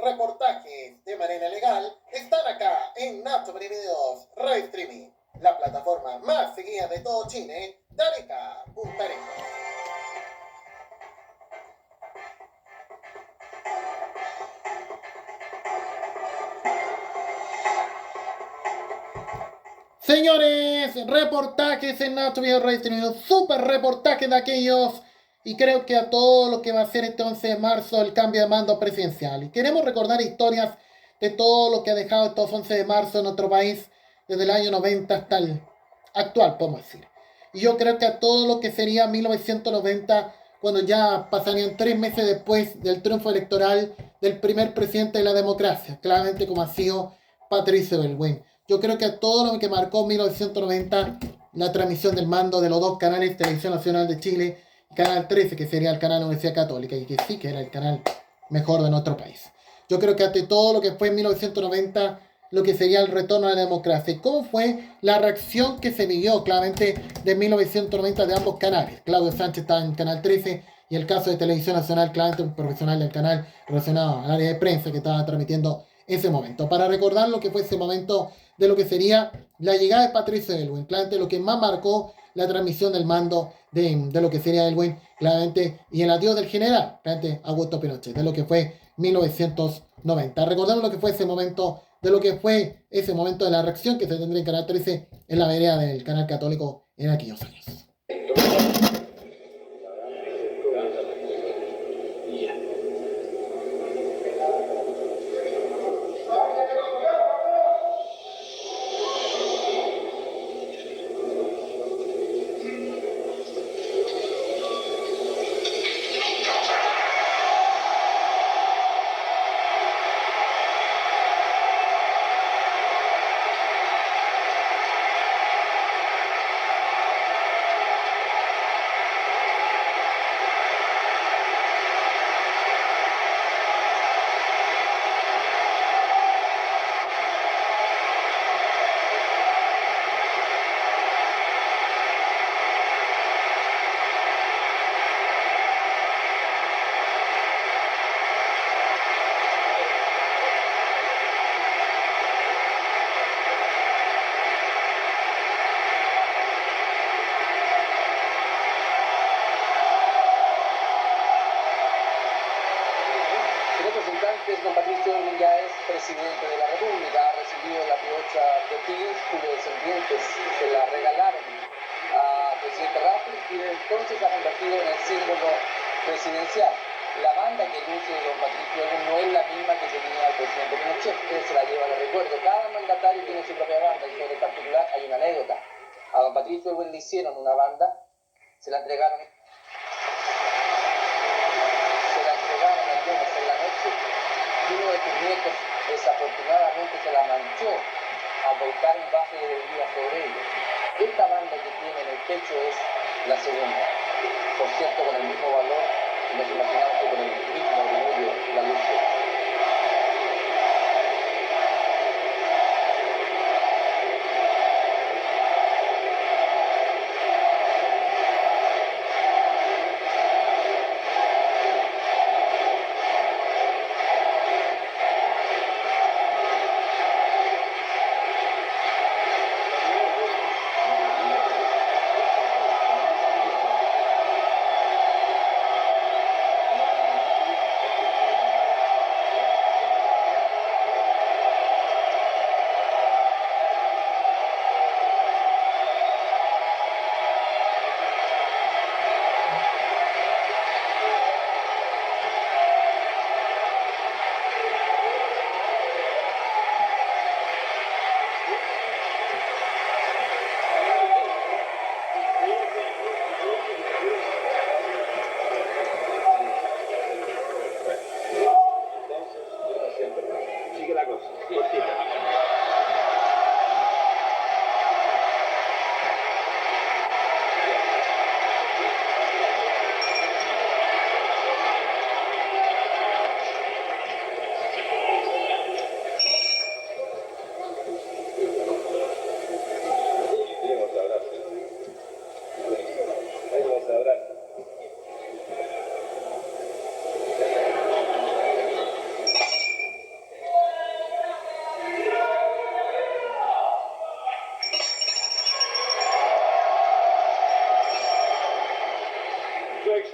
reportajes de manera legal están acá en Nacho Videos Live Streaming, la plataforma más seguida de todo Chile, Darica.arenas. Señores, reportajes en Nacho Video Live Streaming, super reportajes de aquellos. Y creo que a todo lo que va a ser este 11 de marzo el cambio de mando presidencial. Y queremos recordar historias de todo lo que ha dejado estos 11 de marzo en nuestro país desde el año 90 hasta el actual, podemos decir. Y yo creo que a todo lo que sería 1990, cuando ya pasarían 3 meses después del triunfo electoral del primer presidente de la democracia, claramente como ha sido Patricio Aylwin. Yo creo que a todo lo que marcó 1990, la transmisión del mando de los dos canales, Televisión Nacional de Chile, Canal 13, que sería el canal de la Universidad Católica, y que sí que era el canal mejor de nuestro país. Yo creo que ante todo lo que fue en 1990, lo que sería el retorno a la democracia. ¿Cómo fue la reacción que se vivió claramente de 1990 de ambos canales? Claudio Sánchez estaba en Canal 13 y el caso de Televisión Nacional, claramente un profesional del canal relacionado al área de prensa que estaba transmitiendo ese momento. Para recordar lo que fue ese momento de lo que sería la llegada de Patricio Aylwin, claramente lo que más marcó la transmisión del mando de lo que sería Aylwin, claramente, y el adiós del general, claramente Augusto Pinochet, de lo que fue 1990. Recordemos lo que fue ese momento, de lo que fue ese momento de la reacción que se tendría en Canal 13 en la vereda del canal católico en aquellos años. Don Patricio Aylwin ya es presidente de la República, ha recibido la piocha de Tigres, cuyos descendientes se la regalaron al presidente Raffles y desde entonces ha convertido en el símbolo presidencial. La banda que luce Don Patricio Aylwin no es la misma que tenía el presidente Pinochet, que se la lleva de recuerdo. Cada mandatario tiene su propia banda y sobre particular hay una anécdota. A Don Patricio Aylwin le hicieron una banda, se la entregaron algunos en la noche. Uno de sus nietos desafortunadamente se la manchó al volcar un vaso de bebida sobre ellos. Esta banda que tiene en el pecho es la segunda. Por cierto, con el mismo valor, nos imaginamos que con el mismo orgullo la lucha.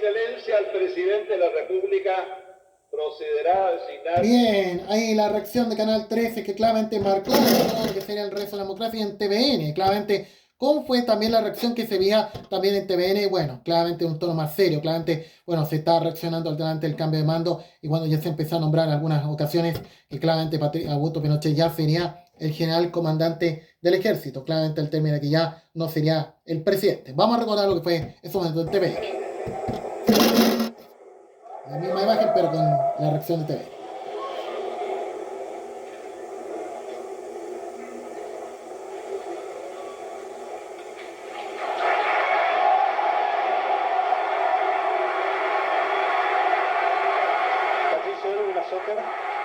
Excelencia, el presidente de la República procederá a designar... Bien, ahí la reacción de Canal 13 que claramente marcó todo lo que sería el resto de la democracia en TVN. Claramente, ¿cómo fue también la reacción que se veía también en TVN? Bueno, claramente un tono más serio. Claramente, bueno, se está reaccionando durante el cambio de mando y cuando ya se empezó a nombrar en algunas ocasiones que claramente Augusto Pinochet ya sería el general comandante del ejército. Claramente el término de que ya no sería el presidente. Vamos a recordar lo que fue ese momento en TVN. La misma imagen, pero con la reacción de TVN.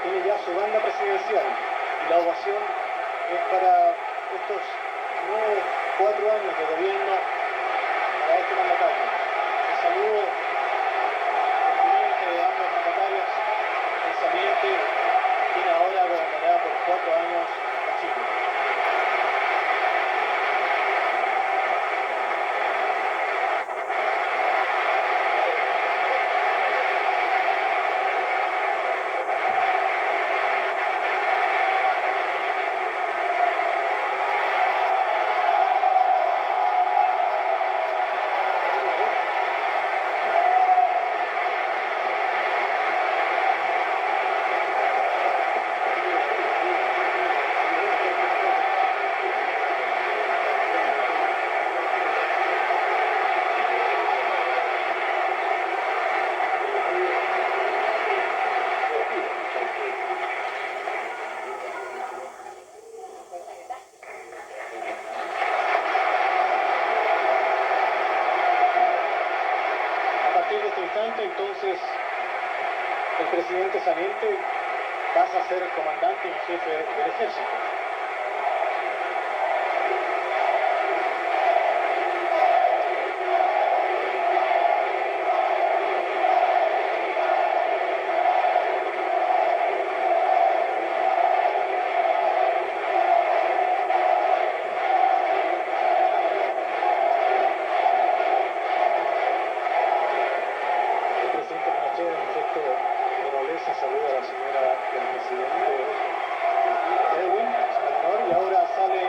Tiene ya su banda presidencial y la ovación es para estos nuevos 4 años de gobierno para este mandatario. El saludo pertinente de ambos mandatarios, el saliente, quien ahora gobernará por 4 años a Chile. Entonces, el presidente saliente pasa a ser comandante y jefe del ejército. Saluda a la señora del presidente Edwin, y ahora sale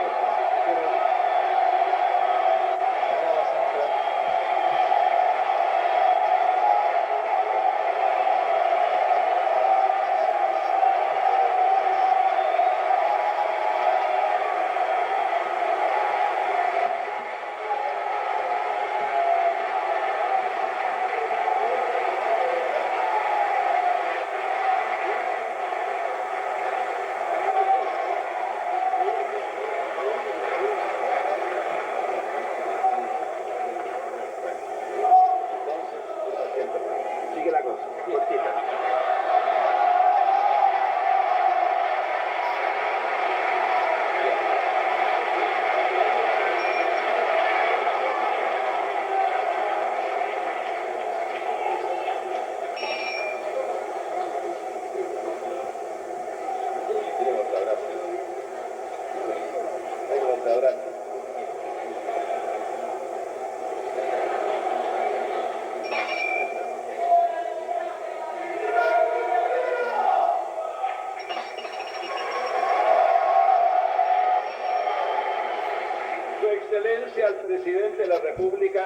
Excelencia, al presidente de la República.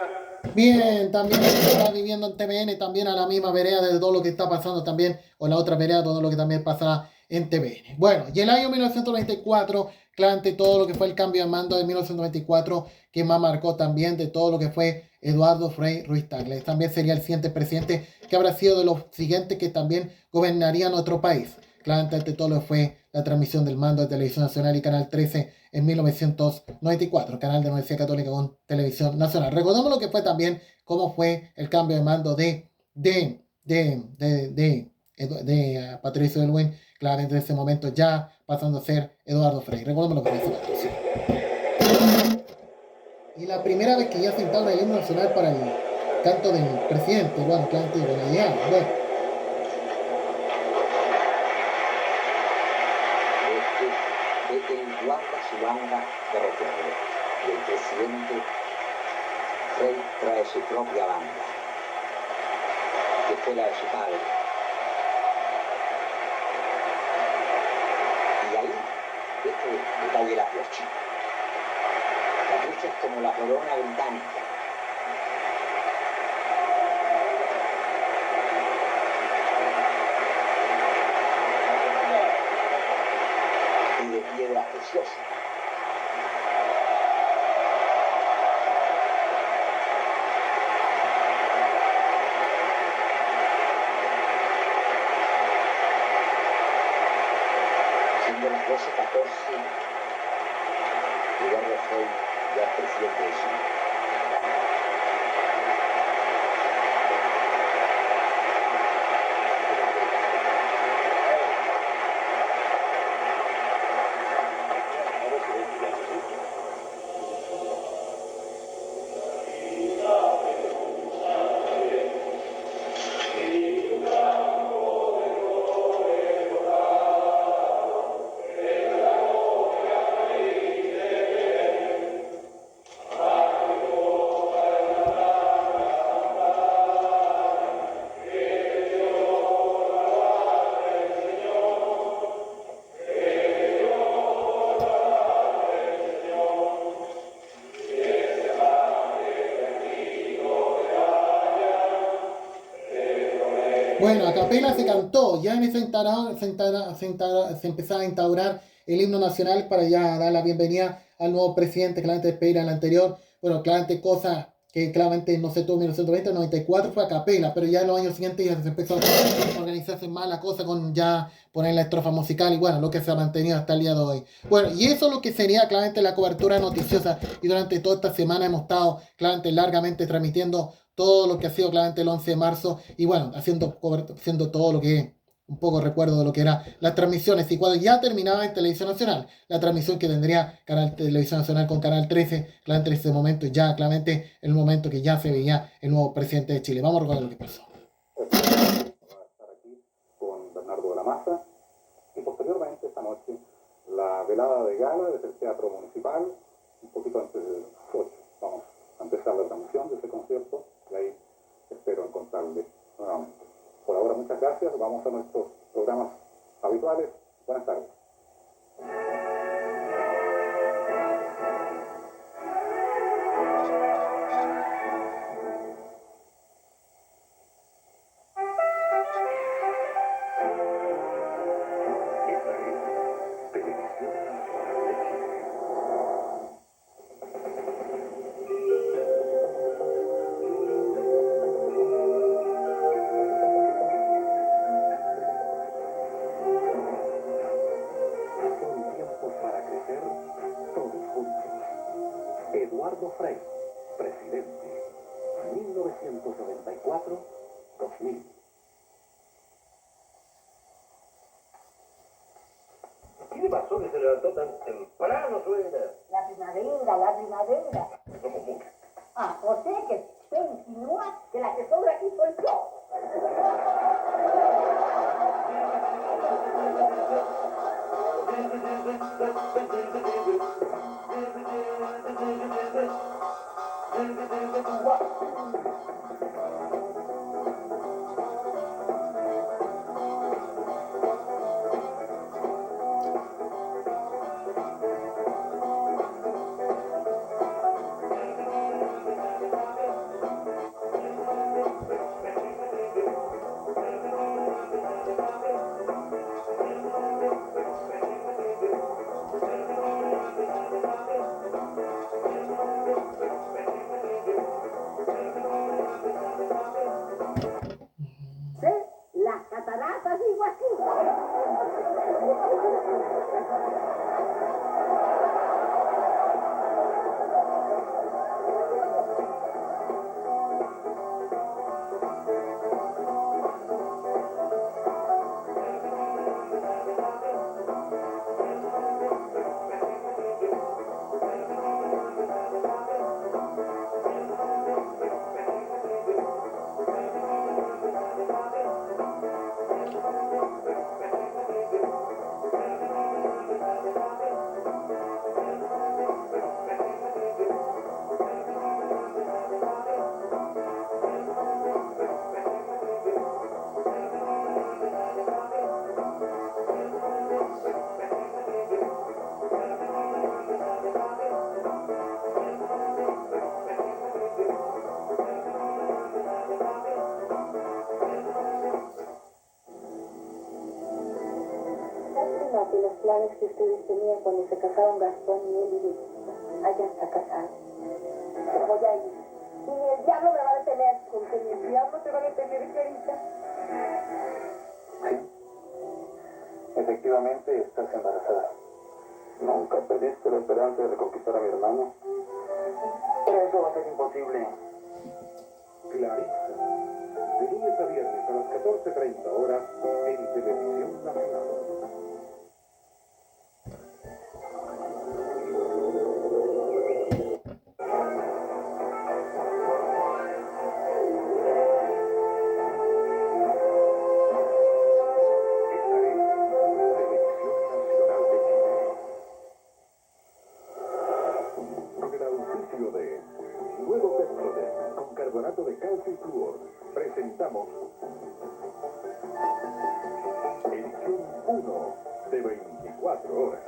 Bien, también está viviendo en TVN, también a la misma vereda de todo lo que está pasando también, o la otra vereda de todo lo que también pasa en TVN. Bueno, y el año 1994, claramente todo lo que fue el cambio de mando de 1994, que más marcó también de todo lo que fue Eduardo Frei Ruiz-Tagle. También sería el siguiente presidente que habrá sido de los siguientes que también gobernarían otro país. Claramente ante todo lo que fue la transmisión del mando de Televisión Nacional y Canal 13 en 1994, canal de la Universidad Católica con Televisión Nacional. Recordemos lo que fue también, cómo fue el cambio de mando de Patricio Aylwin, claramente en ese momento ya pasando a ser Eduardo Frei. Recordemos lo que fue ese momento. Y la primera vez que ya se instala el himno nacional para el canto del presidente, bueno, claramente bueno, ya, bueno. Su banda de recuerdo y el presidente Frei trae su propia banda. que fue la de su padre. Y ahí, este detalle, la piocha. La piocha es como la corona británica. Y de piedra preciosa. Siendo las 12:14, Eduardo Frei ya es presidente de Chile. Bueno, a capela se cantó, ya en ese se empezaba a instaurar el himno nacional para ya dar la bienvenida al nuevo presidente, claramente despedir al anterior. Bueno, claramente cosas que claramente no se tuvo en 1920, 94 fue a capela, pero ya en los años siguientes ya se empezó a organizarse más la cosa con ya poner la estrofa musical y bueno, lo que se ha mantenido hasta el día de hoy. Bueno, y eso es lo que sería claramente la cobertura noticiosa y durante toda esta semana hemos estado claramente largamente transmitiendo todo lo que ha sido claramente el 11 de marzo y bueno, haciendo todo lo que un poco recuerdo de lo que eran las transmisiones y cuando ya terminaba en Televisión Nacional, la transmisión que tendría Canal Televisión Nacional con Canal 13, claramente en ese momento ya claramente el momento que ya se veía el nuevo presidente de Chile. Vamos a recordar lo que pasó. Vamos a estar aquí con Bernardo de la Maza y posteriormente esta noche la velada de gala desde el Teatro Municipal, un poquito antes de las 8. Vamos a empezar la transmisión de ese concierto y ahí espero encontrarles nuevamente. Por ahora muchas gracias, vamos a nuestros programas habituales. Buenas tardes. Eduardo Frei, presidente, 1994-2000. ¿Qué le pasó que se levantó tan temprano, suegra? La primavera. Somos muchos. Ah, o sea que usted insinúa que la que sobra aquí soy yo. planes que ustedes tenían cuando se casaron Gastón y él y allá está casado. Me voy a ir. Y ni el diablo me va a detener. ¿Con que ni el diablo te va a detener, Clarita? Sí. Efectivamente, estás embarazada. ¿Nunca perdiste la esperanza de reconquistar a mi hermano? Pero eso va a ser imposible. Clarissa, de lunes a viernes a las 14:30 horas en Televisión Nacional. Carbonato de calcio y flúor. Presentamos edición 1 de 24 horas.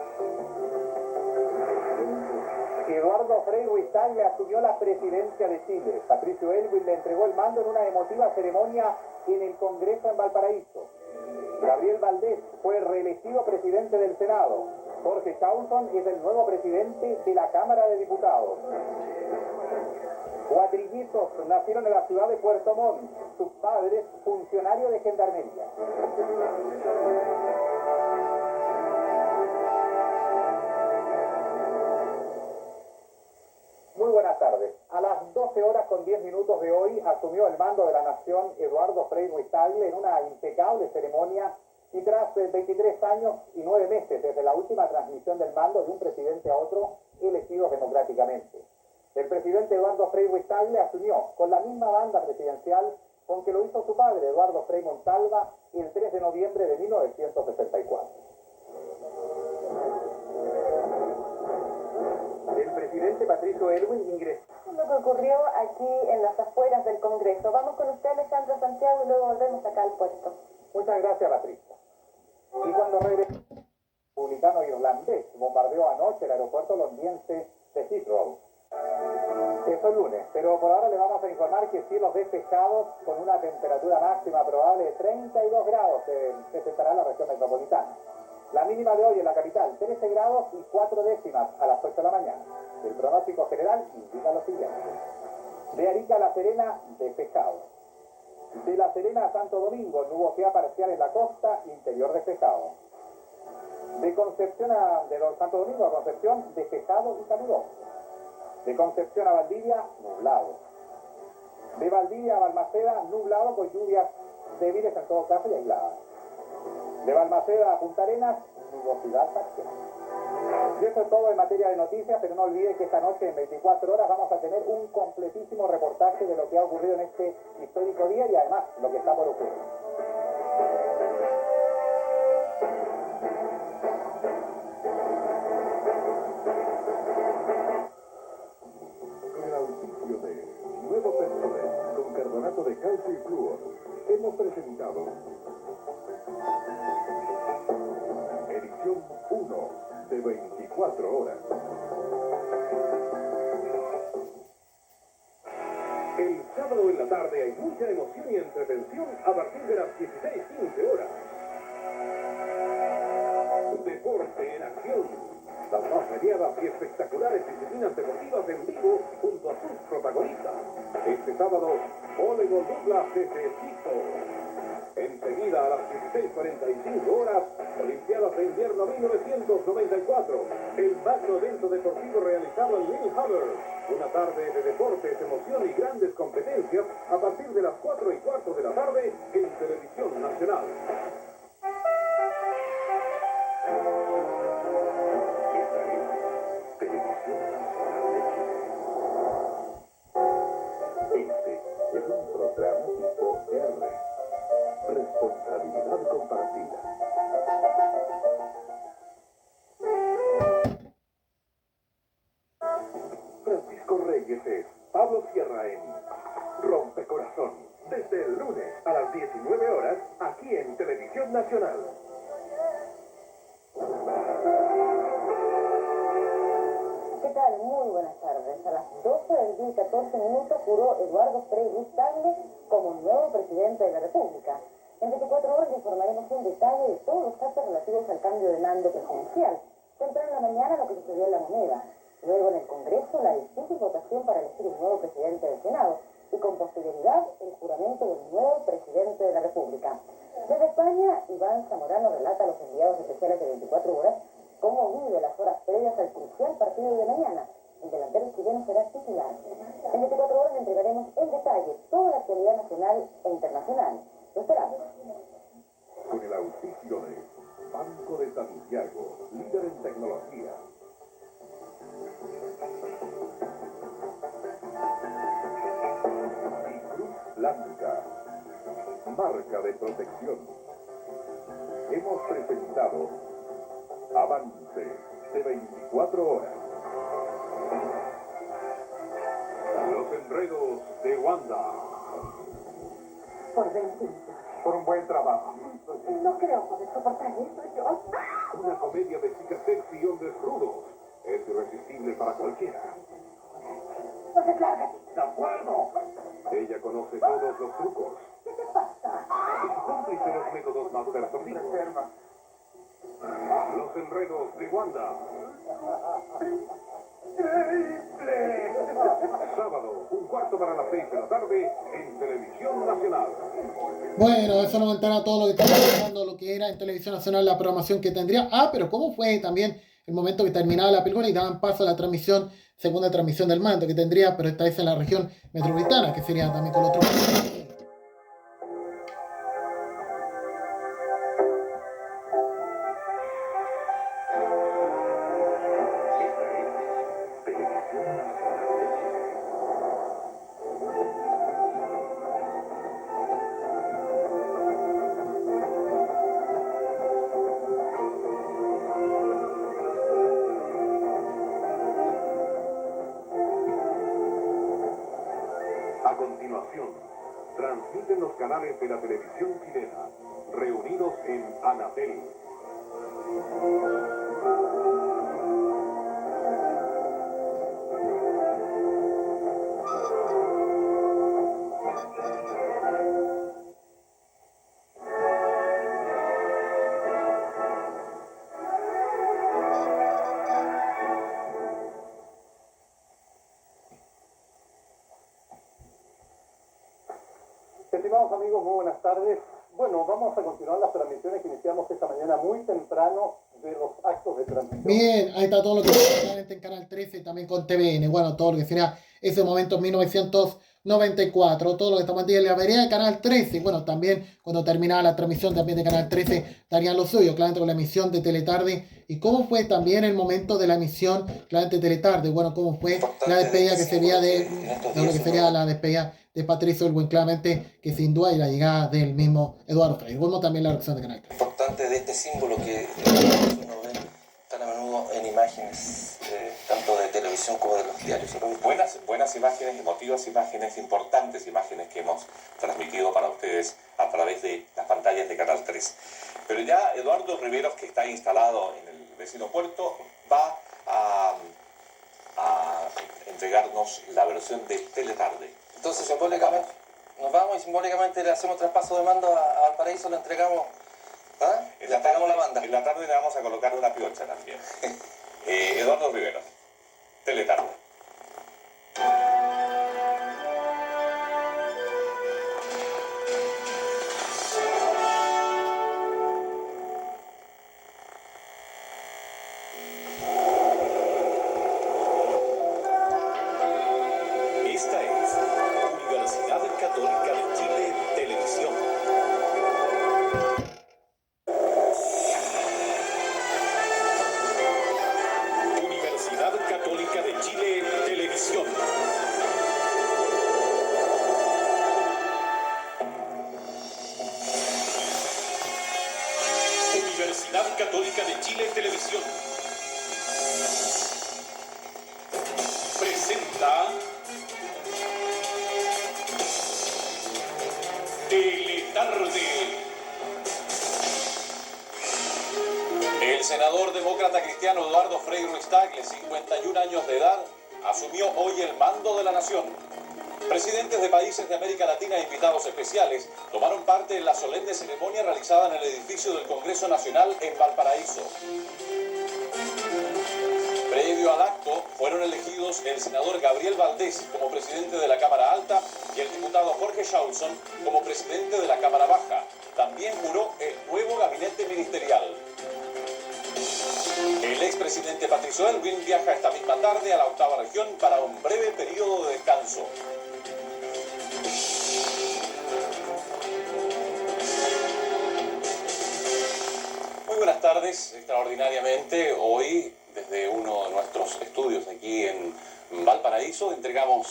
Eduardo Frei Ruiz-Tagle asumió la presidencia de Chile. Patricio Elwin le entregó el mando en una emotiva ceremonia en el Congreso en Valparaíso. Gabriel Valdés fue reelegido presidente del Senado. Jorge Chausson es el nuevo presidente de la Cámara de Diputados. Cuatrillizos nacieron en la ciudad de Puerto Montt, sus padres funcionarios de gendarmería. Muy buenas tardes. A las 12 horas con 10 minutos de hoy asumió el mando de la nación Eduardo Frei Ruiz-Tagle en una impecable ceremonia y tras 23 años y 9 meses desde la última transmisión del mando de un presidente a otro elegidos democráticamente. El presidente Eduardo Frei Ruiz-Tagle asumió con la misma banda presidencial con que lo hizo su padre, Eduardo Frei Montalva, el 3 de noviembre de 1964. El presidente Patricio Elwin ingresó. Lo que ocurrió aquí en las afueras del Congreso. Vamos con usted, Alejandro Santiago, y luego volvemos acá al puerto. Muchas gracias, Patricia. Y cuando regresó, el republicano irlandés bombardeó anoche el aeropuerto londinense de Heathrow. Eso es lunes, pero por ahora le vamos a informar que cielos despejados con una temperatura máxima probable de 32 grados se presentará en la región metropolitana. La mínima de hoy en la capital, 13 grados y 4 décimas a las 8 de la mañana. El pronóstico general indica lo siguiente. De Arica a La Serena, despejado. De La Serena a Santo Domingo, nubosidad parcial en la costa, interior despejado. De Concepción de Santo Domingo a Concepción, despejado y caluroso. De Concepción a Valdivia, nublado. De Valdivia a Balmaceda, nublado con lluvias débiles en todo caso y aisladas. De Balmaceda a Punta Arenas, nubosidad parcial. Y eso es todo en materia de noticias, pero no olvide que esta noche en 24 horas vamos a tener un completísimo reportaje de lo que ha ocurrido en este histórico día y además lo que está por ocurrir. Con el auspicio de Nuevo Pepsodent con carbonato de calcio y flúor, hemos presentado edición 1 de 24 horas. El sábado en la tarde hay mucha emoción y entretención a partir de las 16:15 horas. Deporte en acción. Las más variadas y espectaculares disciplinas deportivas en vivo junto a sus protagonistas. Este sábado, voleibol dupla desde Quito. Enseguida a las 16:45 horas, Olimpiadas de Invierno 1994. El magno evento deportivo realizado en Lillehammer. Una tarde de deportes, emoción y grandes competencias a partir de las 4:15 de la tarde en Televisión Nacional. Televisión Nacional de Chile. Este es un programa tipo R. Responsabilidad compartida. Francisco Reyes es Pablo Sierra en Rompecorazón. Desde el lunes a las 19 horas, aquí en Televisión Nacional. ¿Qué tal? Muy buenas tardes. A las 12 del día y 14 minutos juró Eduardo Frei Ruiz-Tagle como nuevo presidente de la República. En 24 horas le informaremos un detalle de todos los casos relativos al cambio de mando presidencial. Temprano en la mañana lo que sucedió en La Moneda. Luego en el Congreso la difícil votación para elegir un nuevo presidente del Senado. Y con posterioridad el juramento del nuevo presidente de la República. Desde España, Iván Zamorano relata a los enviados especiales de 24 horas cómo vive las horas previas al crucial partido de mañana. El delantero chileno será titular. En 24 horas le entregaremos en detalle toda la actualidad nacional e internacional. Lo esperamos. Con el auspicio de Banco de Santiago, líder en tecnología. Y Cruz Blanca, marca de protección. Hemos presentado Avance de 24 horas. Los enredos de Wanda. Por 20. Por un buen trabajo. No creo poder soportar esto, yo. Una comedia de chicas sexy y hombres rudos. Es irresistible para cualquiera. Entonces, lárgate. ¡De acuerdo! Ella conoce todos los trucos. ¿Qué te pasa? Y cómplice los métodos más persuasivos. Los enredos de Wanda. Sábado, 1:15 p.m. en Televisión Nacional. Bueno, eso nos entraba todo lo que estaba pasando, lo que era en Televisión Nacional, la programación que tendría. Ah, pero ¿cómo fue también el momento que terminaba la película y daban paso a la transmisión, segunda transmisión del mando que tendría, pero esta vez en la región metropolitana, que sería también con otro. A continuación, transmiten los canales de la televisión chilena, reunidos en Anatel. Estimados amigos, muy buenas tardes. Bueno, vamos a continuar las transmisiones que iniciamos esta mañana muy temprano de los actos de transmisión. Bien, ahí está todo lo que está en Canal 13, también con TVN. Bueno, todo lo que sería ese momento en 1994, todo lo que estamos en la vereda de Canal 13. Bueno, también cuando terminaba la transmisión también de Canal 13 darían lo suyo, claramente con la emisión de Teletarde. Y cómo fue también el momento de la emisión, claramente de Teletarde. Bueno, cómo fue la despedida que sería de lo que sería la despedida de Patricio Elwin, claramente que sin duda y la llegada del mismo Eduardo Frei. Bueno, también la reacción de Canal 13. Importante de este símbolo que uno ve tan a menudo en imágenes, tanto de televisión como de los diarios. Buenas imágenes, emotivas imágenes, importantes imágenes que hemos transmitido para ustedes a través de las pantallas de Canal 3. Pero ya Eduardo Riveros, que está instalado en el vecino puerto, va a entregarnos la versión de Teletarde. Entonces, simbólicamente, nos vamos y simbólicamente le hacemos traspaso de mando a Valparaíso, le entregamos, le entregamos la banda. En la tarde le vamos a colocar una piocha también. Eduardo Riveros, Teletarde. Esta es Universidad Católica de Chile Televisión. Universidad Católica de Chile Televisión. Universidad Católica de Chile Televisión presenta Teletarde. El senador demócrata cristiano Eduardo Frei Ruiz Tagle, 51 años de edad, asumió hoy el mando de la nación. Presidentes de países de América Latina e invitados especiales tomaron parte en la solemne ceremonia realizada en el edificio del Congreso Nacional en Valparaíso. Previo al acto, fueron elegidos el senador Gabriel Valdés como presidente de la Cámara Alta y el diputado Jorge Shaulson como presidente de la Cámara Baja. También juró el nuevo gabinete ministerial. El expresidente Patricio Aylwin viaja esta misma tarde a la 8ª región para un breve periodo de descanso. Muy buenas tardes, extraordinariamente hoy desde uno de nuestros estudios aquí en Valparaíso entregamos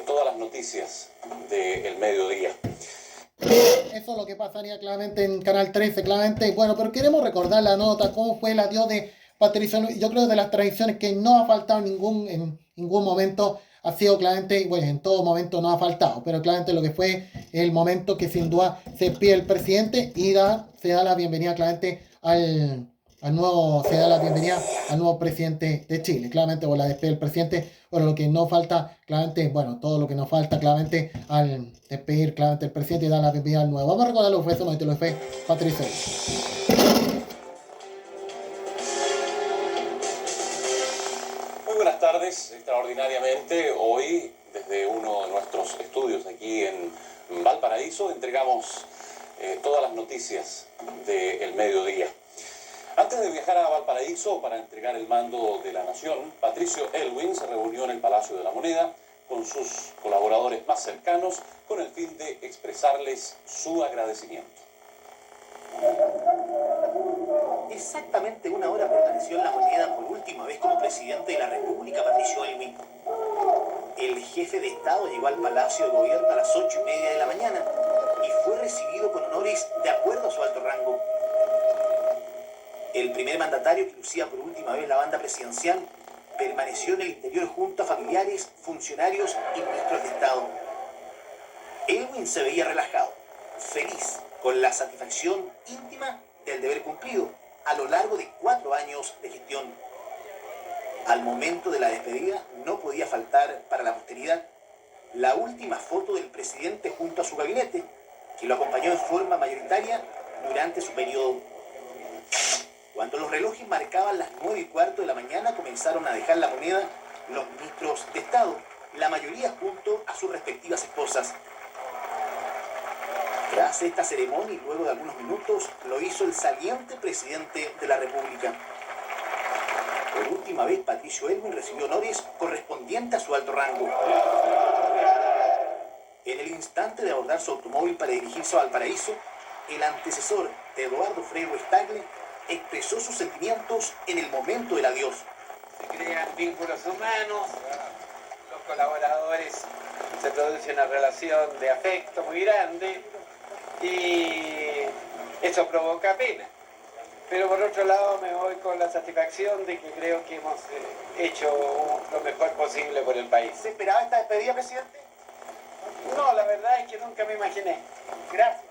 todas las noticias del mediodía. Eso es lo que pasaría claramente en Canal 13, claramente. Bueno, pero queremos recordar la nota, cómo fue el adiós de Patricio. Yo creo de las tradiciones que no ha faltado en ningún momento, ha sido claramente, bueno, en todo momento no ha faltado, pero claramente lo que fue el momento que sin duda se pide el presidente y se da la bienvenida claramente al nuevo presidente de Chile, claramente, o la despedida del presidente, bueno, lo que no falta, claramente, bueno, todo lo que nos falta, claramente, al despedir, claramente, el presidente y dar la bienvenida al nuevo. Vamos a recordar lo que fue ese momento, lo que fue Patricio. Muy buenas tardes, extraordinariamente hoy desde uno de nuestros estudios aquí en Valparaíso entregamos todas las noticias del mediodía. Antes de viajar a Valparaíso para entregar el mando de la nación, Patricio Aylwin se reunió en el Palacio de la Moneda con sus colaboradores más cercanos con el fin de expresarles su agradecimiento. Exactamente una hora permaneció en la Moneda por última vez como presidente de la República Patricio Aylwin. El jefe de Estado llegó al Palacio de Gobierno a las 8:30 de la mañana y fue recibido con honores de acuerdo a su alto rango. El primer mandatario, que lucía por última vez la banda presidencial, permaneció en el interior junto a familiares, funcionarios y ministros de Estado. Aylwin se veía relajado, feliz, con la satisfacción íntima del deber cumplido a lo largo de 4 años de gestión. Al momento de la despedida no podía faltar para la posteridad la última foto del presidente junto a su gabinete, que lo acompañó en forma mayoritaria durante su periodo. Cuando los relojes marcaban las 9:15 de la mañana, comenzaron a dejar la Moneda los ministros de Estado, la mayoría junto a sus respectivas esposas. Tras esta ceremonia y luego de algunos minutos, lo hizo el saliente presidente de la República. Por última vez, Patricio Aylwin recibió honores correspondientes a su alto rango. En el instante de abordar su automóvil para dirigirse a Valparaíso, el antecesor de Eduardo Frei Ruiz-Tagle expresó sus sentimientos en el momento del adiós. Se crean vínculos humanos, los colaboradores se produce una relación de afecto muy grande y eso provoca pena. Pero por otro lado me voy con la satisfacción de que creo que hemos hecho lo mejor posible por el país. ¿Se esperaba esta despedida, presidente? No, la verdad es que nunca me imaginé. Gracias.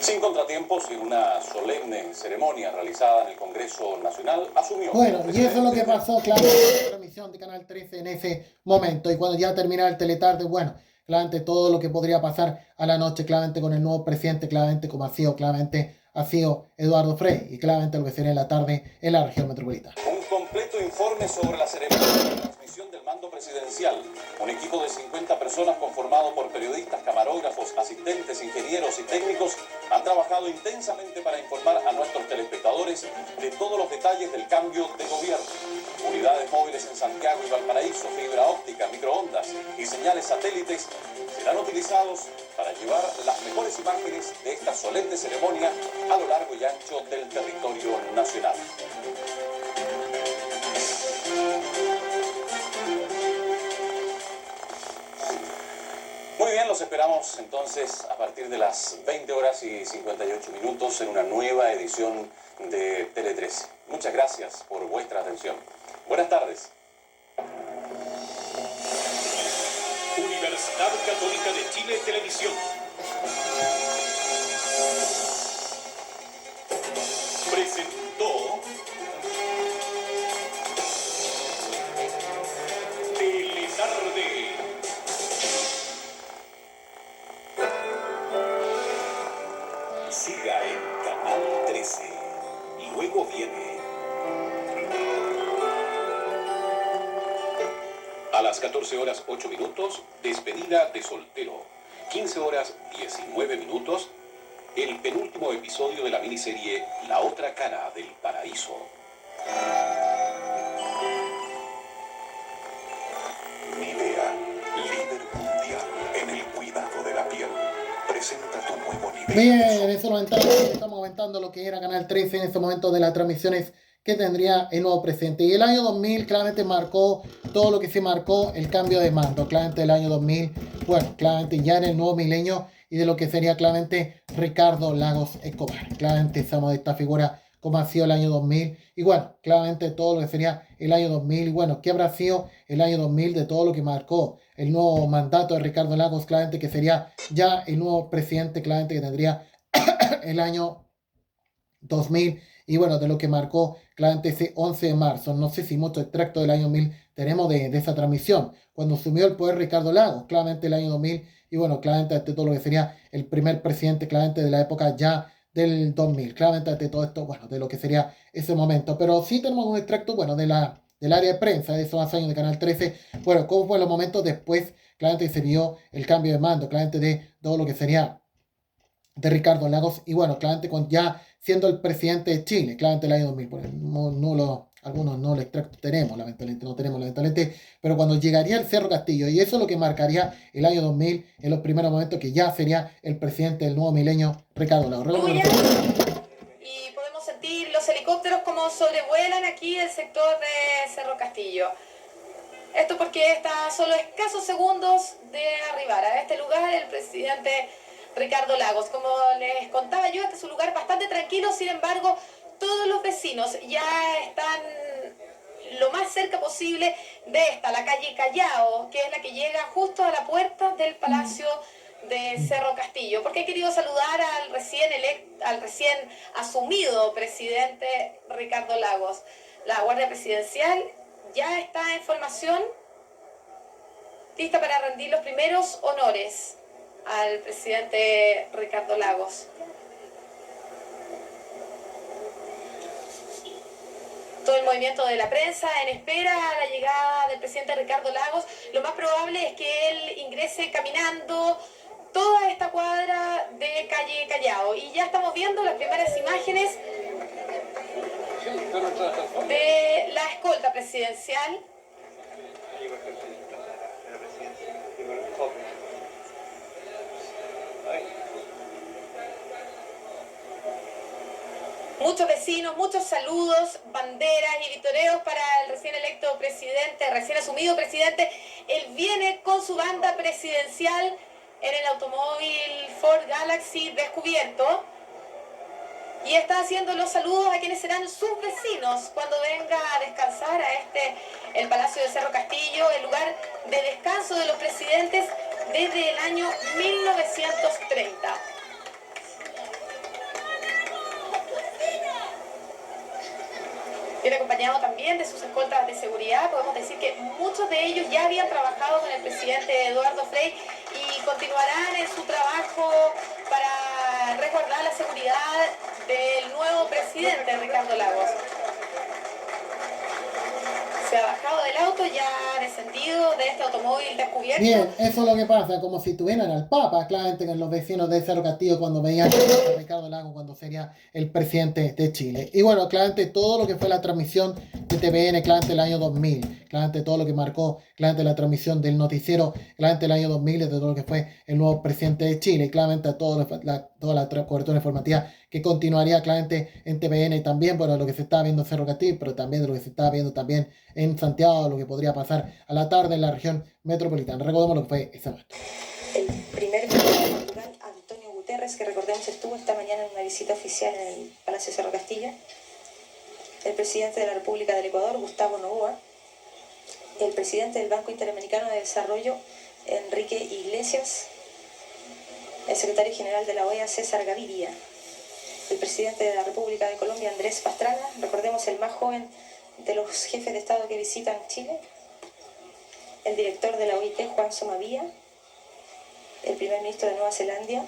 Sin contratiempos y en una solemne ceremonia realizada en el Congreso Nacional, asumió... Bueno, y eso es lo que pasó, claro, en la transmisión de Canal 13 en ese momento. Y cuando ya terminara el teletarde, bueno, claramente todo lo que podría pasar a la noche, claramente con el nuevo presidente, claramente como ha sido Eduardo Frei, y claramente lo que sería en la tarde en la región metropolitana. Un completo informe sobre la ceremonia de transmisión del mando presidencial. Un equipo de 50 personas conformado por periodistas, camarógrafos, asistentes, ingenieros y técnicos han trabajado intensamente para informar a nuestros telespectadores de todos los detalles del cambio de gobierno. Unidades móviles en Santiago y Valparaíso, fibra óptica, microondas y señales satélites serán utilizados para llevar las mejores imágenes de esta solemne ceremonia a lo largo y ancho del territorio nacional. Muy bien, los esperamos entonces a partir de las 20:58 en una nueva edición de Tele 13. Muchas gracias por vuestra atención. Buenas tardes. Universidad Católica de Chile Televisión presentó Teletarde. Siga en Canal 13. Luego viene a las 14 horas 8 minutos, despedida de soltero. 15 horas 19 minutos, el penúltimo episodio de la miniserie La otra cara del paraíso. Nivea, líder mundial en el cuidado de la piel, presenta tu nuevo nivel. Bien, eso lo estamos aumentando lo que era Canal 13 en este momento de las transmisiones que tendría el nuevo presidente. Y el año 2000 claramente marcó todo lo que se marcó el cambio de mando. Claramente el año 2000, bueno, claramente ya en el nuevo milenio y de lo que sería claramente Ricardo Lagos Escobar. Claramente estamos de esta figura como ha sido el año 2000. Y bueno, claramente todo lo que sería el año 2000. Y bueno, ¿qué habrá sido el año 2000 de todo lo que marcó el nuevo mandato de Ricardo Lagos? Claramente que sería ya el nuevo presidente, claramente que tendría el año 2000. Y bueno, de lo que marcó claramente ese 11 de marzo. No sé si mucho extracto del año 2000 tenemos de esa transmisión. Cuando asumió el poder Ricardo Lagos, claramente el año 2000. Y bueno, claramente ante todo lo que sería el primer presidente, claramente de la época ya del 2000. Claramente ante todo esto, bueno, de lo que sería ese momento. Pero sí tenemos un extracto, bueno, del área de prensa de esos años de Canal 13. Bueno, cómo fue los momentos después, claramente se vio el cambio de mando, claramente de todo lo que sería de Ricardo Lagos. Y bueno, claramente ya siendo el presidente de Chile, claramente el año 2000. Pues algunos no lo extracto tenemos, lamentablemente, pero cuando llegaría el Cerro Castillo, y eso es lo que marcaría el año 2000, en los primeros momentos que ya sería el presidente del nuevo milenio, Ricardo Lagos. Y podemos sentir los helicópteros como sobrevuelan aquí el sector de Cerro Castillo. Esto porque está a solo escasos segundos de arribar a este lugar el presidente Ricardo Lagos. Como les contaba yo, este es un lugar bastante tranquilo, sin embargo, todos los vecinos ya están lo más cerca posible de esta, la calle Callao, que es la que llega justo a la puerta del Palacio de Cerro Castillo, porque he querido saludar al recién asumido presidente Ricardo Lagos. La Guardia Presidencial ya está en formación, lista para rendir los primeros honores al presidente Ricardo Lagos. Todo el movimiento de la prensa en espera a la llegada del presidente Ricardo Lagos. Lo más probable es que él ingrese caminando toda esta cuadra de calle Callao. Y ya estamos viendo las primeras imágenes de la escolta presidencial. Muchos vecinos, muchos saludos, banderas y vitoreos para el recién electo presidente, recién asumido presidente. Él viene con su banda presidencial en el automóvil Ford Galaxy descubierto y está haciendo los saludos a quienes serán sus vecinos cuando venga a descansar a el Palacio de Cerro Castillo, el lugar de descanso de los presidentes desde el año 1930. Viene acompañado también de sus escoltas de seguridad. Podemos decir que muchos de ellos ya habían trabajado con el presidente Eduardo Frei y continuarán en su trabajo para resguardar la seguridad del nuevo presidente Ricardo Lagos. Se ha bajado del auto ya descendido de este automóvil descubierto. Bien, eso es lo que pasa, como si tuvieran al Papa, claramente con los vecinos de Cerro Castillo cuando veían a Ricardo Lagos cuando sería el presidente de Chile. Y bueno, claramente todo lo que fue la transmisión de TVN, claramente el año 2000, claramente todo lo que marcó, claramente la transmisión del noticiero, claramente el año 2000, de todo lo que fue el nuevo presidente de Chile, y claramente toda la cobertura informativa que continuaría claramente en TVN y también, bueno, lo que se estaba viendo en Cerro Castillo, pero también de lo que se estaba viendo también en Santiago, lo que podría pasar a la tarde en la región metropolitana. Recordemos lo que fue ese momento. El primer ministro de Portugal, Antonio Guterres, que recordemos estuvo esta mañana en una visita oficial en el Palacio de Cerro Castillo. El presidente de la República del Ecuador, Gustavo Noboa. El presidente del Banco Interamericano de Desarrollo, Enrique Iglesias, el secretario general de la OEA, César Gaviria, el presidente de la República de Colombia, Andrés Pastrana, recordemos el más joven de los jefes de Estado que visitan Chile, el director de la OIT, Juan Somavía, el primer ministro de Nueva Zelanda,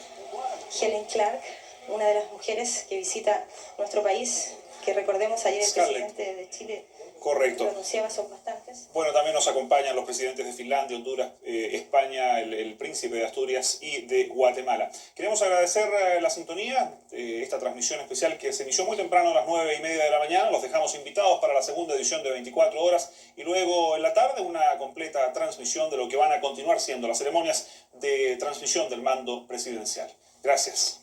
Helen Clark, una de las mujeres que visita nuestro país, que recordemos ayer el presidente de Chile correcto lo anunciaba, son bastantes. Bueno, también nos acompañan los presidentes de Finlandia, Honduras, España, el príncipe de Asturias y de Guatemala. Queremos agradecer la sintonía, esta transmisión especial que se inició muy temprano a las 9:30 de la mañana. Los dejamos invitados para la segunda edición de 24 horas y luego en la tarde una completa transmisión de lo que van a continuar siendo las ceremonias de transmisión del mando presidencial. Gracias.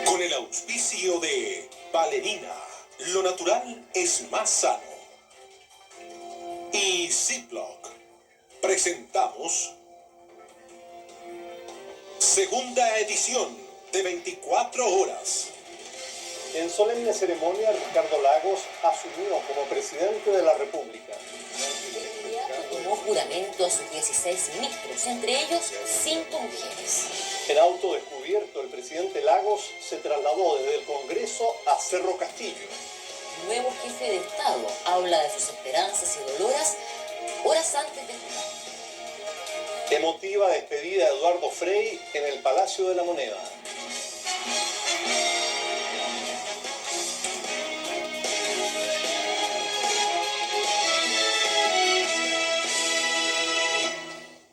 Con el auspicio de Valerina, lo natural es más sano. Y Ziploc, presentamos segunda edición de 24 horas. En solemne ceremonia, Ricardo Lagos asumió como presidente de la República. El candidato tomó juramento a sus 16 ministros, entre ellos 5 mujeres. En auto descubierto, el presidente Lagos se trasladó desde el Congreso a Cerro Castillo. El nuevo jefe de Estado habla de sus esperanzas y dolores horas antes de jurar. Emotiva despedida de Eduardo Frei en el Palacio de la Moneda.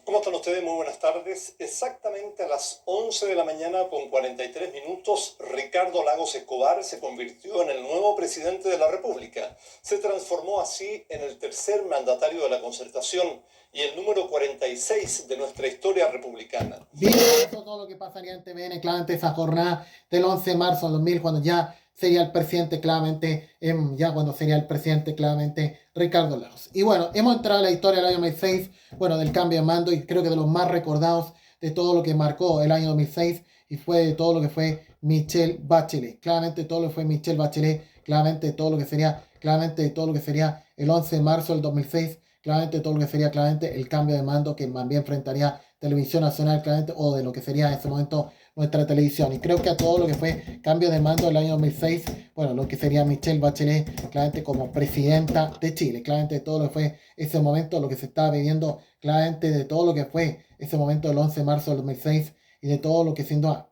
¿Cómo están ustedes? Muy buenas tardes. Exactamente a las 11 de la mañana con 43 minutos, Ricardo Lagos Escobar se convirtió en el nuevo presidente de la República. Se transformó así en el tercer mandatario de la Concertación y el número 46 de nuestra historia republicana. Bien, eso es todo lo que pasaría en TVN, claramente esa jornada del 11 de marzo del 2000, cuando ya sería el presidente claramente, Ricardo Lagos. Y bueno, hemos entrado a la historia del año 2006, bueno, del cambio de mando, y creo que de los más recordados de todo lo que marcó el año 2006, y fue de todo lo que fue Michelle Bachelet. Claramente todo lo que fue Michelle Bachelet, claramente todo lo que sería el 11 de marzo del 2006, claramente todo lo que sería el cambio de mando que también enfrentaría Televisión Nacional, claramente, o de lo que sería en ese momento nuestra televisión. Y creo que a todo lo que fue cambio de mando del año 2006, bueno, lo que sería Michelle Bachelet, claramente como presidenta de Chile, claramente de todo lo que fue ese momento, lo que se estaba viviendo, claramente de todo lo que fue ese momento del 11 de marzo del 2006 y de todo lo que siendo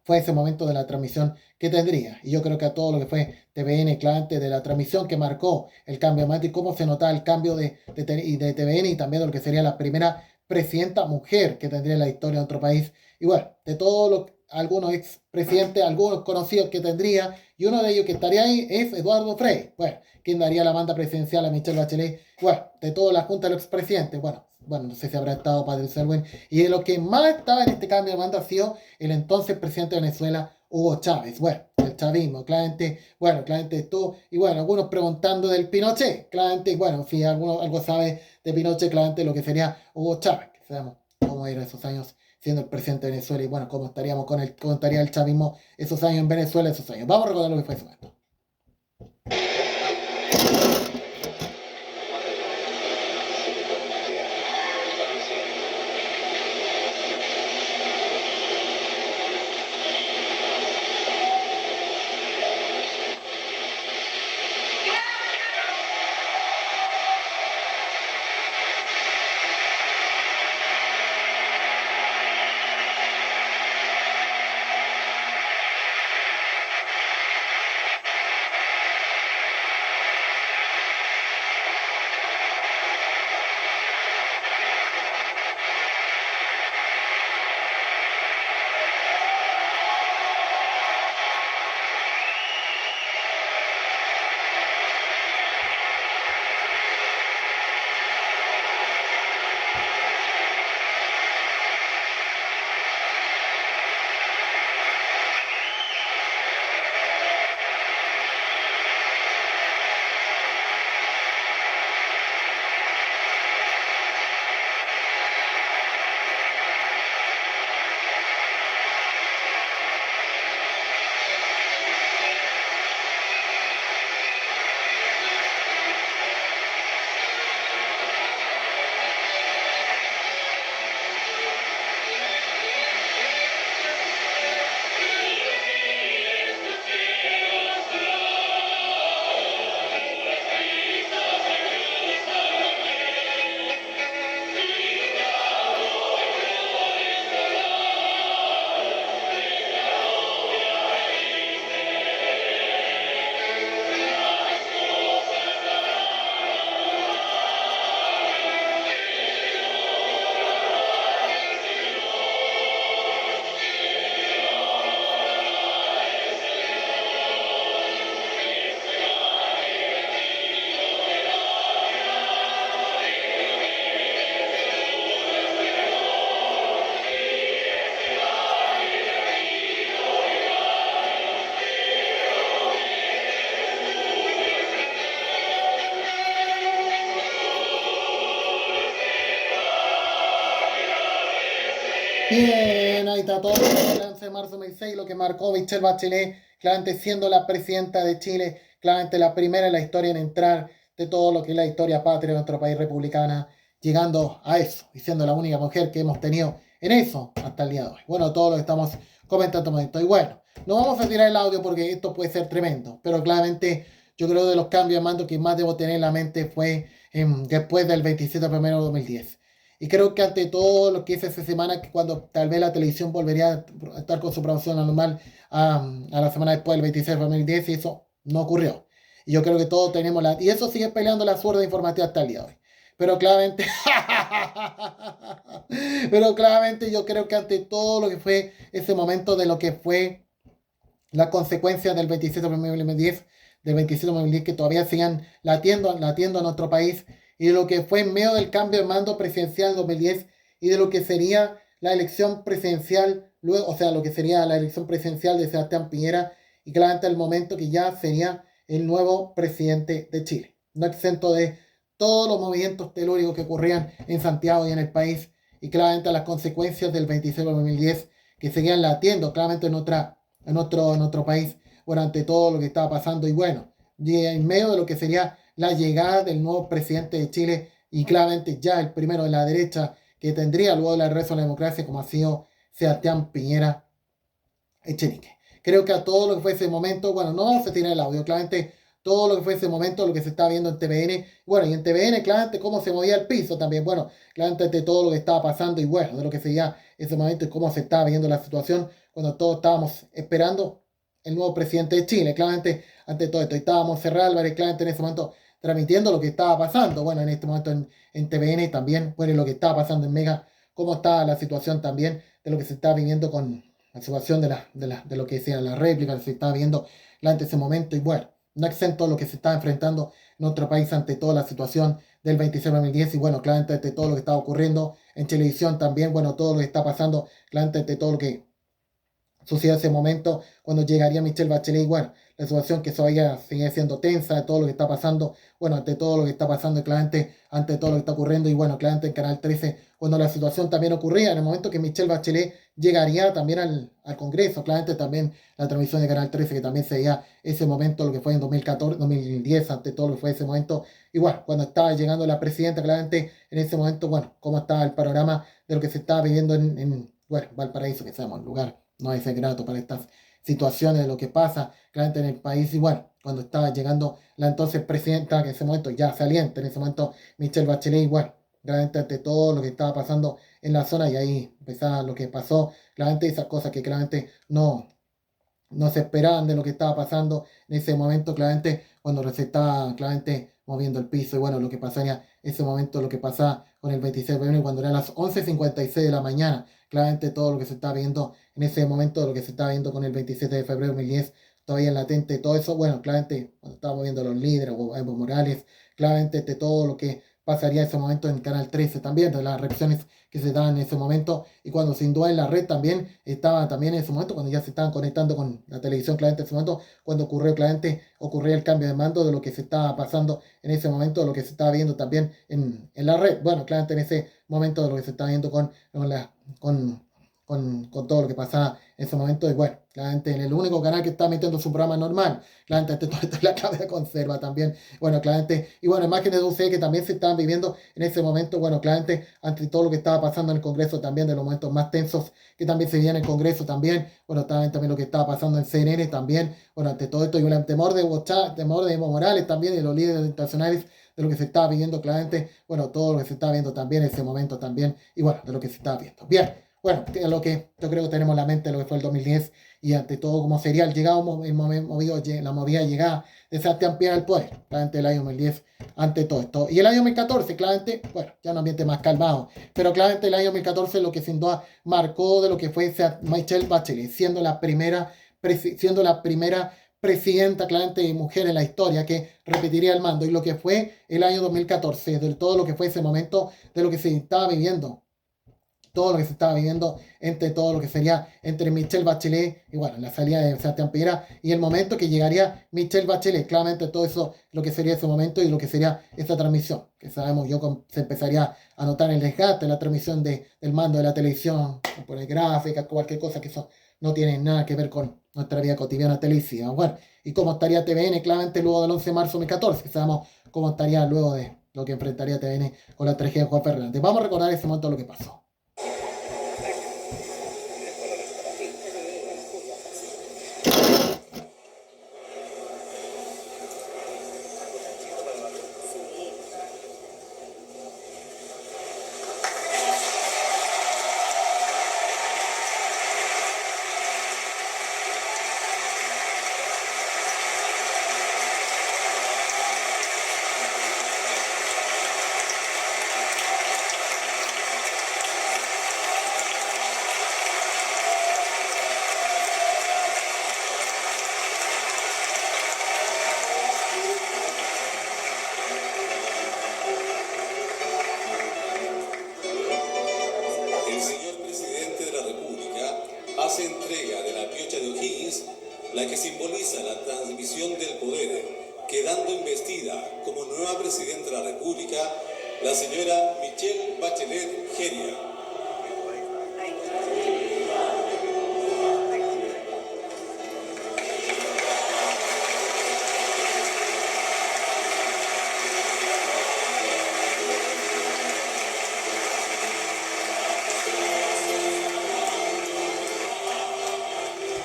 fue ese momento de la transmisión que tendría. Y yo creo que a todo lo que fue TVN, claramente de la transmisión que marcó el cambio de mando y cómo se notaba el cambio de TVN y también de lo que sería la primera presidenta mujer que tendría la historia de otro país. Y bueno, de todos algunos expresidentes, algunos conocidos que tendría, y uno de ellos que estaría ahí es Eduardo Frei. Bueno, quien daría la banda presidencial a Michelle Bachelet. Bueno, de toda la junta de los expresidentes, bueno, no sé si habrá estado Patricio Aylwin. Y de lo que más estaba en este cambio de mando ha sido el entonces presidente de Venezuela, Hugo Chávez. Bueno, el chavismo, claramente esto. Y bueno, algunos preguntando del Pinochet. Claramente, bueno, si algo sabe de Pinochet, claramente lo que sería Hugo Chávez. Que sabemos cómo era esos años siendo el presidente de Venezuela y bueno, cómo estaría el chavismo esos años en Venezuela, esos años. Vamos a recordar lo que fue ese momento. Bien, ahí está todo el 11 de marzo de 2006, lo que marcó Michelle Bachelet, claramente siendo la presidenta de Chile, claramente la primera en la historia en entrar de todo lo que es la historia patria de nuestro país republicana, llegando a eso y siendo la única mujer que hemos tenido en eso hasta el día de hoy. Bueno, todo lo que estamos comentando esto. Y bueno, no vamos a tirar el audio porque esto puede ser tremendo, pero claramente yo creo de los cambios de mando que más debo tener en la mente fue después del 27 de enero de 2010. Y creo que ante todo lo que hice esa semana, que cuando tal vez la televisión volvería a estar con su programación normal a la semana después del 26 de 2010, y eso no ocurrió. Y yo creo que todos tenemos y eso sigue peleando la suerte informativa hasta el día de hoy. Pero claramente, yo creo que ante todo lo que fue ese momento de lo que fue las consecuencias del 27 de 2010, que todavía sigan latiendo a nuestro país, y de lo que fue en medio del cambio de mando presidencial en 2010 y de lo que sería la elección presidencial, luego, o sea, lo que sería la elección presidencial de Sebastián Piñera, y claramente el momento que ya sería el nuevo presidente de Chile. No exento de todos los movimientos telúricos que ocurrían en Santiago y en el país, y claramente las consecuencias del 26 de 2010 que seguían latiendo claramente en nuestro país, bueno, ante todo lo que estaba pasando, y bueno, y en medio de lo que sería la llegada del nuevo presidente de Chile, y claramente ya el primero de la derecha que tendría luego el regreso a la democracia, como ha sido Sebastián Piñera Echenique. Creo que a todo lo que fue ese momento, bueno, no vamos a tirar el audio, claramente todo lo que fue ese momento, lo que se está viendo en TVN, bueno, y en TVN claramente cómo se movía el piso también, bueno, claramente de todo lo que estaba pasando, y bueno, de lo que sería ese momento y cómo se estaba viendo la situación cuando todos estábamos esperando el nuevo presidente de Chile, claramente ante todo esto. Y estábamos Serra Álvarez, claramente en ese momento transmitiendo lo que estaba pasando, bueno, en este momento en TVN también, bueno, y lo que estaba pasando en Mega, cómo está la situación también de lo que se está viviendo con la situación de lo que sea la réplica, que se está viendo ante ese momento, y bueno, no exento lo que se está enfrentando en nuestro país ante toda la situación del 26 de 2010, y bueno, claramente ante todo lo que está ocurriendo en televisión también, bueno, todo lo que está pasando, claramente ante todo lo que sucedió en ese momento cuando llegaría Michelle Bachelet, y bueno, la situación que todavía sigue siendo tensa, de todo lo que está pasando, bueno, ante todo lo que está pasando, claramente ante todo lo que está ocurriendo, y bueno, claramente en Canal 13, cuando la situación también ocurría, en el momento que Michelle Bachelet llegaría también al Congreso, claramente también la transmisión de Canal 13, que también se veía ese momento, lo que fue en 2010, ante todo lo que fue ese momento, y bueno, cuando estaba llegando la presidenta, claramente en ese momento, bueno, cómo estaba el panorama de lo que se estaba viviendo en Valparaíso, que sabemos, el lugar no es grato para estas situaciones de lo que pasa claramente en el país, y bueno, cuando estaba llegando la entonces presidenta, que en ese momento ya saliente, en ese momento Michelle Bachelet, y bueno, claramente ante todo lo que estaba pasando en la zona, y ahí empezaba lo que pasó, claramente esas cosas que claramente no se esperaban de lo que estaba pasando en ese momento, claramente cuando se estaba claramente moviendo el piso, y bueno, lo que pasaría ese momento, lo que pasaba con el 26 de febrero, cuando eran las 11:56 de la mañana, claramente todo lo que se está viendo en ese momento, lo que se está viendo con el 27 de febrero de 2010, todavía latente, todo eso, bueno, claramente cuando estábamos viendo los líderes, Evo Morales, claramente de todo lo que pasaría en ese momento en Canal 13 también, de las reacciones que se daban en ese momento, y cuando sin duda en la red también estaba también en ese momento, cuando ya se estaban conectando con la televisión, claramente en ese momento, cuando ocurrió el cambio de mando de lo que se estaba pasando en ese momento, de lo que se estaba viendo también en la red, bueno, claramente en ese momento de lo que se estaba viendo con todo lo que pasaba en ese momento, y bueno, claramente en el único canal que está metiendo su programa normal, claramente todo esto es la clave de conserva también, bueno, claramente, y bueno, imágenes de UCE que también se estaban viviendo en ese momento, bueno, claramente ante todo lo que estaba pasando en el Congreso también, de los momentos más tensos que también se vivían en el Congreso también, bueno, también lo que estaba pasando en CNN también, bueno, ante todo esto, y el temor de Evo Morales también, y de los líderes internacionales, de lo que se estaba viviendo claramente, bueno, todo lo que se estaba viendo también en ese momento también, y bueno, de lo que se estaba viendo. Bien, bueno, lo que yo creo que tenemos en la mente lo que fue el 2010, y ante todo como sería la movida llegada de Sebastián Piñera al poder, claramente el año 2010, ante todo esto. Y el año 2014, claramente, bueno, ya un ambiente más calmado, pero claramente el año 2014 lo que sin duda marcó de lo que fue Michelle Bachelet, siendo la primera presidenta claramente de mujer en la historia que repetiría el mando, y lo que fue el año 2014, de todo lo que fue ese momento, de lo que se estaba viviendo todo lo que se estaba viviendo entre todo lo que sería entre Michelle Bachelet y bueno, la salida de Sebastián Piñera y el momento que llegaría Michelle Bachelet, claramente todo eso, lo que sería ese momento y lo que sería esa transmisión, que sabemos se empezaría a notar el desgaste, la transmisión del mando de la televisión, por gráficas, cualquier cosa que eso no tiene nada que ver con nuestra vida cotidiana televisiva. Bueno, y cómo estaría TVN claramente luego del 11 de marzo de 2014, que sabemos cómo estaría luego de lo que enfrentaría TVN con la tragedia de Juan Fernández. Vamos a recordar ese momento lo que pasó. Hace entrega de la piocha de O'Higgins, la que simboliza la transmisión del poder, quedando investida como nueva presidenta de la República, la señora Michelle Bachelet Jeria.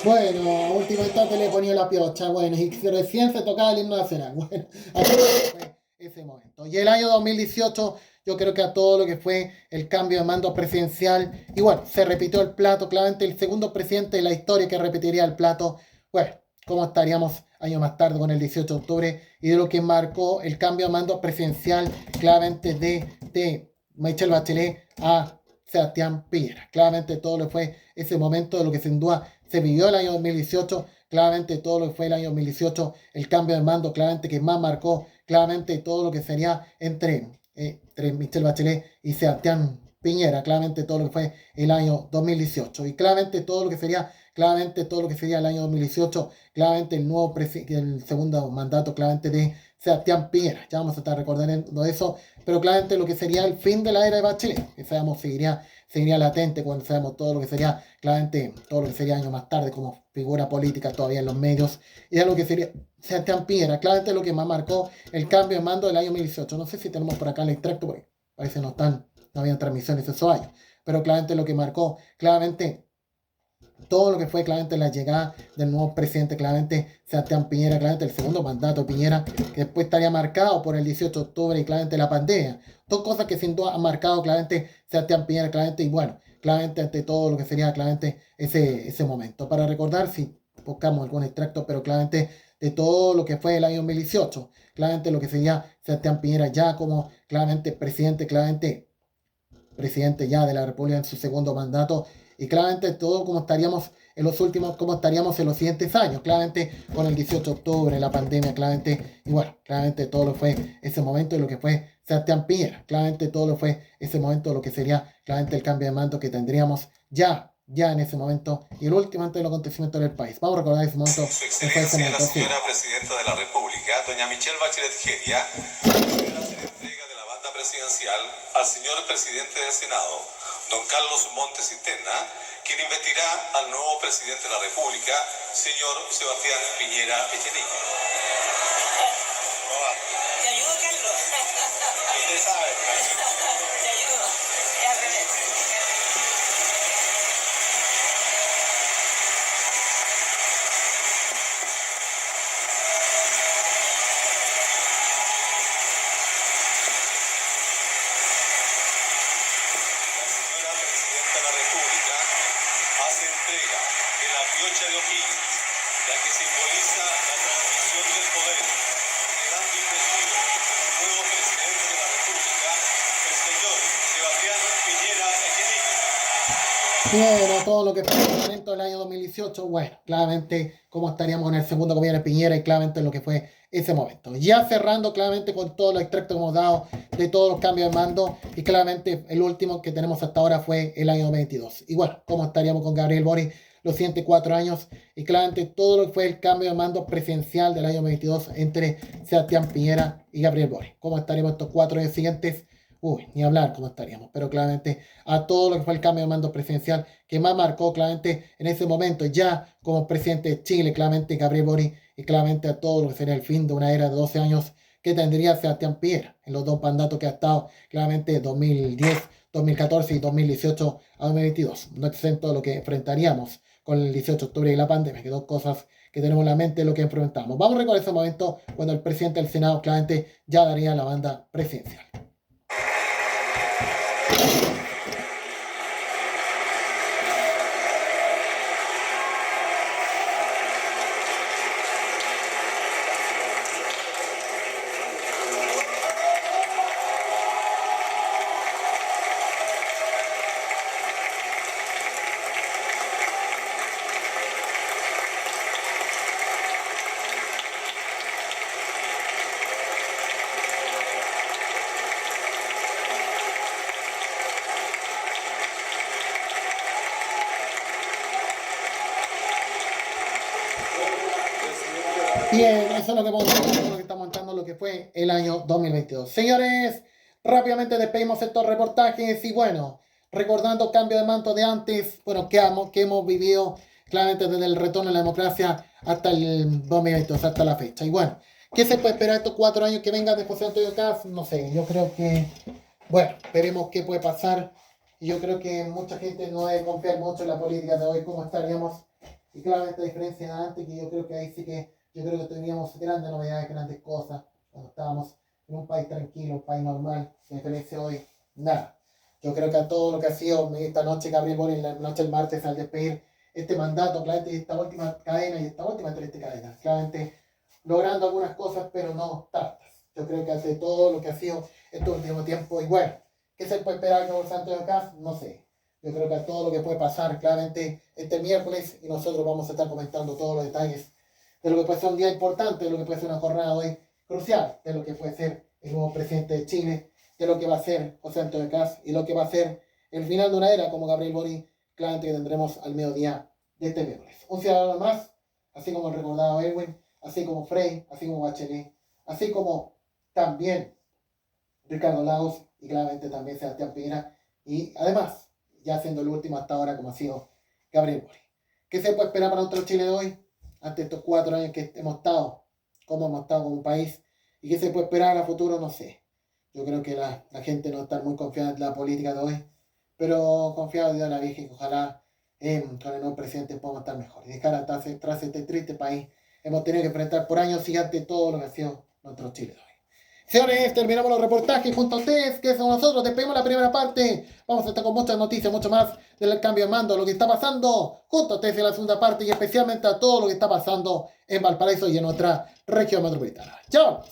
Bueno, último instante le ponía la piocha, bueno, y recién se tocaba el himno nacional, bueno, así fue ese momento. Y el año 2018, yo creo que a todo lo que fue el cambio de mando presidencial, y bueno, se repitió el plato, claramente el segundo presidente de la historia que repetiría el plato, bueno, cómo estaríamos años más tarde con el 18 de octubre, y de lo que marcó el cambio de mando presidencial, claramente de Michelle Bachelet a Sebastián Piñera. Claramente todo lo que fue ese momento de lo que sin duda se vivió el año 2018, claramente todo lo que fue el año 2018, el cambio de mando, claramente que más marcó, claramente todo lo que sería entre Michelle Bachelet y Sebastián Piñera, claramente todo lo que fue el año 2018, y claramente todo lo que sería, el año 2018, claramente el segundo mandato, claramente de Sebastián Piñera, ya vamos a estar recordando eso, pero claramente lo que sería el fin de la era de Bachelet, que sabemos seguiría latente cuando sabemos todo lo que sería, claramente todo lo que sería años más tarde como figura política todavía en los medios, y de lo que sería Sebastián Piñera, claramente lo que más marcó el cambio de mando del año 2018. No sé si tenemos por acá el extracto, porque parece no habían transmisiones esos años, pero claramente lo que marcó, claramente todo lo que fue claramente la llegada del nuevo presidente, claramente Sebastián Piñera, claramente el segundo mandato de Piñera, que después estaría marcado por el 18 de octubre y claramente la pandemia. Dos cosas que sin duda han marcado claramente Sebastián Piñera, claramente, y bueno, claramente ante todo lo que sería claramente ese momento. Para recordar, si buscamos algún extracto, pero claramente de todo lo que fue el año 2018, claramente lo que sería Sebastián Piñera ya como claramente presidente ya de la República en su segundo mandato, y claramente todo como estaríamos en los siguientes años, claramente con el 18 de octubre, la pandemia, claramente, y bueno, claramente todo lo fue ese momento de lo que fue Sebastián Piñera, claramente todo lo fue ese momento de lo que sería claramente el cambio de mando que tendríamos ya en ese momento, y el último antes de los acontecimientos del país. Vamos a recordar ese momento. Su excelencia, la señora presidenta de la República, doña Michelle Bachelet Jeria, procederá a hacer entrega de la banda presidencial al señor presidente del Senado, don Carlos Montes y Tena, quien investirá al nuevo presidente de la República, señor Sebastián Piñera Echenique. ¿Te ayudo, Carlos? Usted sabe. Te ayudo. Es al revés. Hace entrega de la piocha de O'Higgins, la que simboliza la transmisión del Bien, a todo lo que fue el momento del año 2018, bueno, claramente cómo estaríamos en el segundo gobierno de Piñera y claramente lo que fue ese momento. Ya cerrando claramente con todos los extractos que hemos dado de todos los cambios de mando y claramente el último que tenemos hasta ahora fue el año 2022. Y bueno, cómo estaríamos con Gabriel Boric los siguientes 4 años y claramente todo lo que fue el cambio de mando presidencial del año 2022 entre Sebastián Piñera y Gabriel Boric. ¿Cómo estaríamos estos 4 años siguientes? Uy, ni hablar cómo estaríamos, pero claramente a todo lo que fue el cambio de mando presidencial que más marcó claramente en ese momento ya como presidente de Chile, claramente Gabriel Boric y claramente a todo lo que sería el fin de una era de 12 años que tendría Sebastián Piñera en los 2 mandatos que ha estado claramente 2010, 2014 y 2018 a 2022. No exento de lo que enfrentaríamos con el 18 de octubre y la pandemia, que 2 cosas que tenemos en la mente de lo que enfrentamos. Vamos a recordar ese momento cuando el presidente del Senado claramente ya daría la banda presidencial. Bien, eso es lo que vamos a hacer, lo que estamos montando lo que fue el año 2022. Señores, rápidamente despedimos estos reportajes y bueno, recordando cambio de mando de antes, bueno, que hemos vivido claramente desde el retorno a la democracia hasta el 2022, hasta la fecha. Y bueno, ¿qué se puede esperar estos 4 años que vengan de José Antonio Kast? No sé, yo creo que, bueno, veremos qué puede pasar. Y yo creo que mucha gente no debe confiar mucho en la política de hoy, cómo estaríamos. Y claramente a diferencia de antes, que yo creo que ahí sí que yo creo que tendríamos grandes novedades, grandes cosas, cuando estábamos en un país tranquilo, un país normal, se diferencia hoy, nada. Yo creo que a todo lo que ha sido esta noche Gabriel Boric, la noche del martes al despedir este mandato, claramente esta última cadena y esta última 3 cadenas, claramente logrando algunas cosas, pero no tantas. Yo creo que hace todo lo que ha sido este último tiempo, y bueno, ¿qué se puede esperar con José Antonio Kast? No sé. Yo creo que a todo lo que puede pasar, claramente este miércoles, y nosotros vamos a estar comentando todos los detalles de lo que puede ser un día importante, de lo que puede ser una jornada hoy crucial, de lo que puede ser el nuevo presidente de Chile, de lo que va a ser José Antonio Kast y lo que va a ser el final de una era como Gabriel Boric, claramente que tendremos al mediodía de este miércoles. Un ciudadano más, así como el recordado Erwin, así como Frey, así como Bachelet, así como también Ricardo Lagos y claramente también Sebastián Piñera y además, ya siendo el último hasta ahora como ha sido Gabriel Boric. ¿Qué se puede esperar para nuestro Chile de hoy? Ante estos 4 años que hemos estado, cómo hemos estado como un país, y qué se puede esperar a futuro, no sé. Yo creo que la gente no está muy confiada en la política de hoy, pero confiado en Dios la Virgen, que ojalá con el nuevo presidente podamos estar mejor. Y dejar atrás este triste país, hemos tenido que enfrentar por años y ante todo lo que ha sido nuestro Chile de hoy. Señores, terminamos los reportajes junto a ustedes, que son nosotros. Despedimos la primera parte. Vamos a estar con muchas noticias, mucho más del cambio de mando, lo que está pasando junto a ustedes en la segunda parte y especialmente a todo lo que está pasando en Valparaíso y en nuestra región metropolitana. ¡Chao!